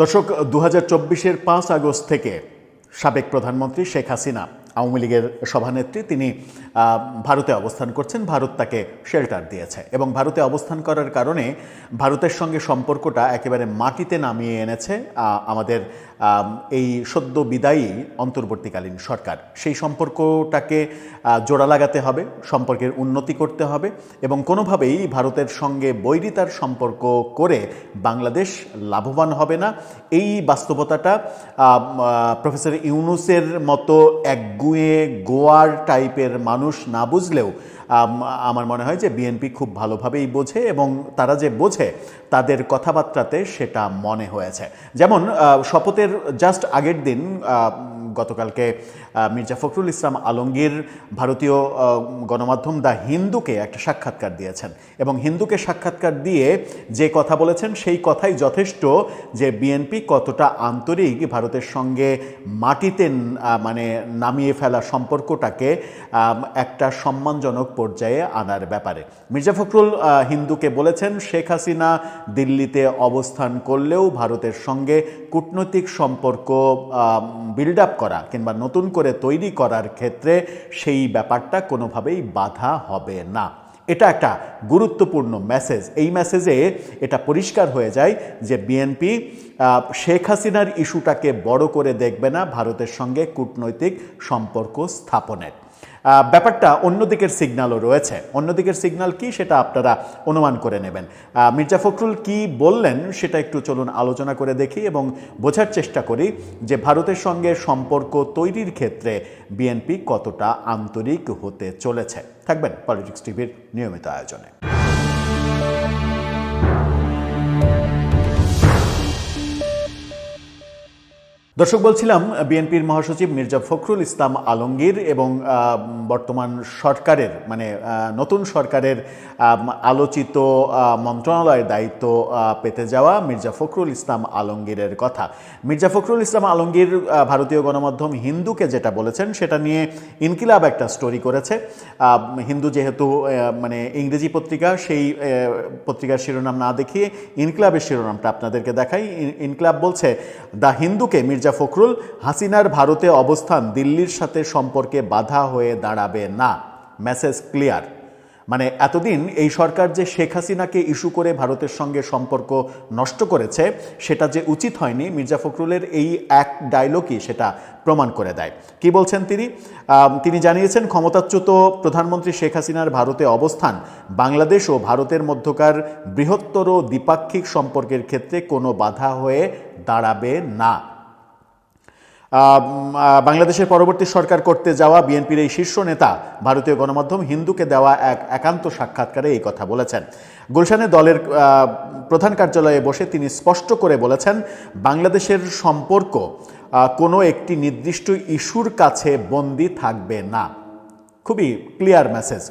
দর্শক, 2024-এর 5 আগস্ট থেকে সাবেক প্রধানমন্ত্রী শেখ হাসিনা, আওয়ামী লীগের সভানেত্রী, তিনি ভারতে অবস্থান করছেন। ভারত তাকে শেল্টার দিয়েছে এবং ভারতে অবস্থান করার কারণে ভারতের সঙ্গে সম্পর্কটা একেবারে মাটিতে নামিয়ে এনেছে আমাদের এই সদ্য বিদায়ী অন্তর্বর্তীকালীন সরকার। সেই সম্পর্কটাকে জোড়া লাগাতে হবে, সম্পর্কের উন্নতি করতে হবে এবং কোনোভাবেই ভারতের সঙ্গে বৈরিতার সম্পর্ক করে বাংলাদেশ লাভবান হবে না। এই বাস্তবতাটা প্রফেসর ইউনূসের মতো একগুঁয়ে গোয়ার টাইপের মানুষ না বুঝলেও আমার মনে হয় যে বিএনপি খুব ভালোভাবেই বোঝে এবং তারা যে বোঝে তাদের কথাবার্তাতে সেটা মনে হয়েছে। যেমন শপথের জাস্ট আগের দিন গতকালকে মির্জা ফখরুল ইসলাম আলমগীর ভারতীয় গণমাধ্যম দ্য হিন্দুকে একটা সাক্ষাৎকার দিয়েছেন এবং হিন্দুকে সাক্ষাৎকার দিয়ে যে কথা বলেছেন সেই কথাই যথেষ্ট যে বিএনপি কতটা আন্তরিক ভারতের সঙ্গে মাটিতে মানে নামিয়ে ফেলা সম্পর্কটাকে একটা সম্মানজনক পর্যায়ে আনার ব্যাপারে। মির্জা ফখরুল হিন্দুকে বলেছেন, শেখ হাসিনা দিল্লিতে অবস্থান করলেও ভারতের সঙ্গে কূটনৈতিক সম্পর্ক বিল্ড আপ করা কিংবা নতুন করে তৈরি করার ক্ষেত্রে সেই ব্যাপারটা কোনোভাবেই বাধা হবে না। এটা একটা গুরুত্বপূর্ণ মেসেজ। এই মেসেজে এটা পরিষ্কার হয়ে যায় যে বিএনপি শেখ হাসিনার ইস্যুটাকে বড় করে দেখবে না ভারতের সঙ্গে কূটনৈতিক সম্পর্ক স্থাপনের। ব্যাপারটা অন্যদিকের সিগন্যালও রয়েছে। অন্যদিকের সিগন্যাল কি সেটা আপনারা অনুমান করে নেবেন। মির্জা ফখরুল কি বললেন সেটা একটু চলুন আলোচনা করে দেখি এবং বোঝার চেষ্টা করি যে ভারতের সঙ্গে সম্পর্ক তৈরির ক্ষেত্রে বিএনপি কতটা আন্তরিক হতে চলেছে। থাকবেন পলিটিক্স টিভির নিয়মিত আয়োজনে। দর্শক, বলছিলাম বিএনপির মহাসচিব মির্জা ফখরুল ইসলাম আলমগীর এবং বর্তমান সরকারের মানে নতুন সরকারের আলোচিত মন্ত্রণালয়ের দায়িত্ব পেতে যাওয়া মির্জা ফখরুল ইসলাম আলমগীরের কথা। মির্জা ফখরুল ইসলাম আলমগীর ভারতীয় গণমাধ্যম হিন্দুকে যেটা বলেছেন সেটা নিয়ে ইনকিলাব একটা স্টোরি করেছে। হিন্দু যেহেতু মানে ইংরেজি পত্রিকা, সেই পত্রিকার শিরোনাম না দেখিয়ে ইনকিলাবের শিরোনামটা আপনাদেরকে দেখাই। ইনকিলাব বলছে, দ্য হিন্দুকে মির্জা ফখরুল, হাসিনার ভারতে অবস্থান দিল্লির সাথে সম্পর্কে বাধা হয়ে দাঁড়াবে না। Message clear. মানে এতদিন এই সরকার যে শেখ হাসিনাকে ইস্যু করে ভারতের সঙ্গে সম্পর্ক নষ্ট করেছে সেটা যে উচিত হয়নি, মির্জা ফখরুলের এই এক ডায়লগই সেটা প্রমাণ করে দেয়। কি বলছেন তিনি জানিয়েছেন, ক্ষমতাচ্যুত প্রধানমন্ত্রী শেখ হাসিনার ভারতে অবস্থান বাংলাদেশ ও ভারতের মধ্যকার বৃহত্তর দ্বিপাক্ষিক সম্পর্কের ক্ষেত্রে কোনো বাধা হয়ে দাঁড়াবে না। বাংলাদেশের পরবর্তী সরকার করতে যাওয়া বিএনপির এই শীর্ষ নেতা ভারতীয় গণমাধ্যম হিন্দুকে দেওয়া এক একান্ত সাক্ষাৎকারে এই কথা বলেছেন। গুলশানে দলের প্রধান কার্যালয়ে বসে তিনি স্পষ্ট করে বলেছেন, বাংলাদেশের সম্পর্ক কোনো একটি নির্দিষ্ট ইস্যুর কাছে বন্দী থাকবে না। খুবই ক্লিয়ার মেসেজ।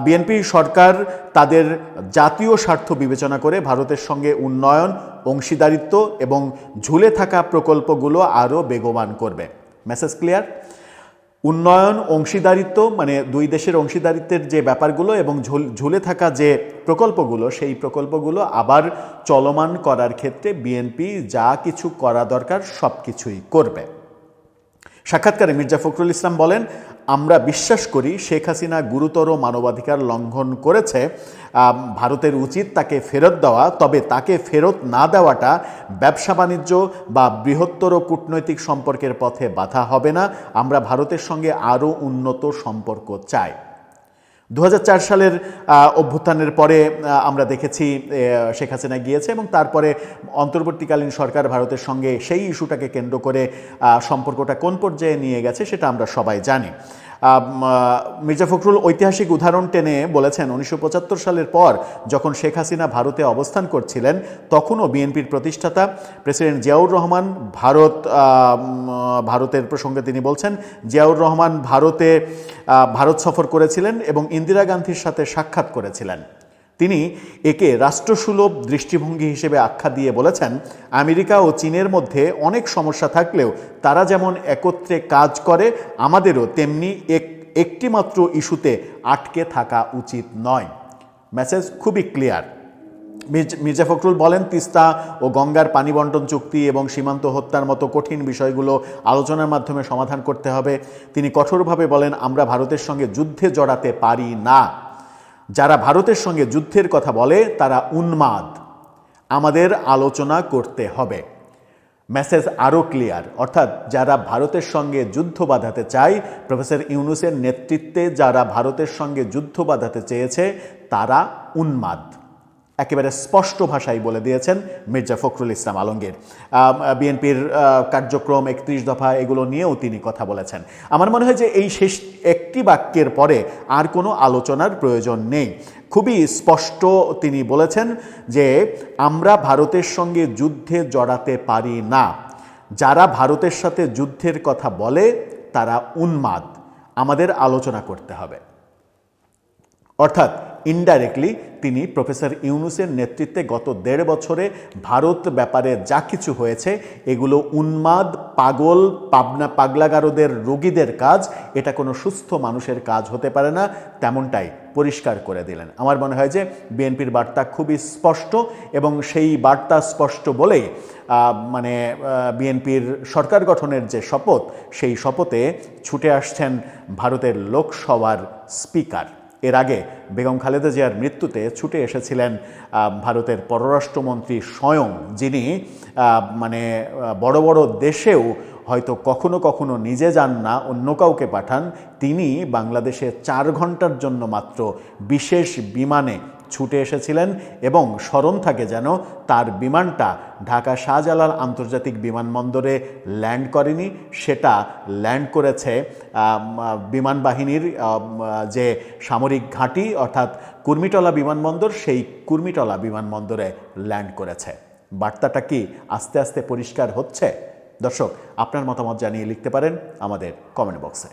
বিএনপি সরকার তাদের জাতীয় স্বার্থ বিবেচনা করে ভারতের সঙ্গে উন্নয়ন, অংশীদারিত্ব এবং ঝুলে থাকা প্রকল্পগুলো আরও বেগবান করবে। Message clear. উন্নয়ন, অংশীদারিত্ব মানে দুই দেশের অংশীদারিত্বের যে ব্যাপারগুলো এবং ঝুলে থাকা যে প্রকল্পগুলো, সেই প্রকল্পগুলো আবার চলমান করার ক্ষেত্রে বিএনপি যা কিছু করা দরকার সব কিছুই করবে। সাক্ষাৎকারে মির্জা ফখরুল ইসলাম বলেন, আমরা বিশ্বাস করি শেখ হাসিনা গুরুতর মানবাধিকার লঙ্ঘন করেছে। ভারতের উচিত তাকে ফেরত দেওয়া, তবে তাকে ফেরত না দেওয়াটা ব্যবসা বাণিজ্য বা বৃহত্তর কূটনৈতিক সম্পর্কের পথে বাধা হবে না। আমরা ভারতের সঙ্গে আরও উন্নত সম্পর্ক চাই। 2004 সালের অভ্যুত্থানের পরে আমরা দেখেছি শেখ হাসিনা গিয়েছে এবং তারপরে অন্তর্বর্তীকালীন সরকার ভারতের সঙ্গে সেই ইস্যুটাকে কেন্দ্র করে সম্পর্কটা কোন পর্যায়ে নিয়ে গেছে সেটা আমরা সবাই জানি। মির্জা ফখরুল ঐতিহাসিক উদাহরণ টেনে বলেছেন, 1975 সালের পর যখন শেখ হাসিনা ভারতে অবস্থান করছিলেন তখনও বিএনপির প্রতিষ্ঠাতা প্রেসিডেন্ট জিয়াউর রহমান ভারতের প্রসঙ্গে তিনি বলছেন, জিয়াউর রহমান ভারত সফর করেছিলেন এবং ইন্দিরা গান্ধীর সাথে সাক্ষাৎ করেছিলেন। তিনি একে রাষ্ট্রসুলভ দৃষ্টিভঙ্গি হিসেবে আখ্যা দিয়ে বলেছেন, আমেরিকা ও চীনের মধ্যে অনেক সমস্যা থাকলেও তারা যেমন একত্রে কাজ করে, আমাদেরও তেমনি একটিমাত্র ইস্যুতে আটকে থাকা উচিত নয়। মেসেজ খুবই ক্লিয়ার। মির্জা ফখরুল বলেন, তিস্তা ও গঙ্গার পানি বন্টন চুক্তি এবং সীমান্ত হত্যার মতো কঠিন বিষয়গুলো আলোচনার মাধ্যমে সমাধান করতে হবে। তিনি কঠোরভাবে বলেন, আমরা ভারতের সঙ্গে যুদ্ধে জড়াতে পারি না। যারা ভারতের সঙ্গে যুদ্ধের কথা বলে তারা উন্মাদ, আমাদের আলোচনা করতে হবে। মেসেজ আরও ক্লিয়ার, অর্থাৎ যারা ভারতের সঙ্গে যুদ্ধ বাঁধাতে চায়, প্রফেসর ইউনূসের নেতৃত্বে যারা ভারতের সঙ্গে যুদ্ধ বাঁধাতে চেয়েছে তারা উন্মাদ, একেবারে স্পষ্ট ভাষায় বলে দিয়েছেন মির্জা ফখরুল ইসলাম আলমগীর। বিএনপির কার্যক্রম 31 দফা এগুলো নিয়েও তিনি কথা বলেছেন। আমার মনে হয় যে এই শেষ একটি বাক্যের পরে আর কোনো আলোচনার প্রয়োজন নেই। খুবই স্পষ্ট তিনি বলেছেন যে আমরা ভারতের সঙ্গে যুদ্ধে জড়াতে পারি না। যারা ভারতের সাথে যুদ্ধের কথা বলে তারা উন্মাদ, আমাদের আলোচনা করতে হবে। অর্থাৎ ইনডাইরেক্টলি তিনি প্রফেসর ইউনূসের নেতৃত্বে গত 1.5 বছরে ভারত ব্যাপারে যা কিছু হয়েছে এগুলো উন্মাদ, পাগল, পাগলাগারদের, রোগীদের কাজ, এটা কোনো সুস্থ মানুষের কাজ হতে পারে না, তেমনটাই পরিষ্কার করে দিলেন। আমার মনে হয় যে বিএনপির বার্তা খুবই স্পষ্ট, এবং সেই বার্তা স্পষ্ট বলেই বিএনপির সরকার গঠনের যে শপথ, সেই শপথে ছুটে আসছেন ভারতের লোকসভার স্পিকার। এর আগে বেগম খালেদা জিয়ার মৃত্যুতে ছুটে এসেছিলেন ভারতের পররাষ্ট্রমন্ত্রী স্বয়ং, যিনি বড় বড় দেশেও হয়তো কখনো কখনো নিজে যান না, অন্য কাউকে পাঠান। তিনি বাংলাদেশে 4 ঘন্টার জন্য মাত্র বিশেষ বিমানে ছুটে এসেছিলেন, এবং স্মরণ থাকে যেন তার বিমানটা ঢাকা শাহজালাল আন্তর্জাতিক বিমানবন্দরে ল্যান্ড করেনি, সেটা ল্যান্ড করেছে বিমান বাহিনীর যে সামরিক ঘাঁটি অর্থাৎ কুর্মিটলা বিমানবন্দর, সেই কুর্মিটলা বিমানবন্দরে ল্যান্ড করেছে। বার্তাটা কি আস্তে আস্তে পরিষ্কার হচ্ছে? দর্শক, আপনার মতামত জানিয়ে লিখতে পারেন আমাদের কমেন্ট বক্সে।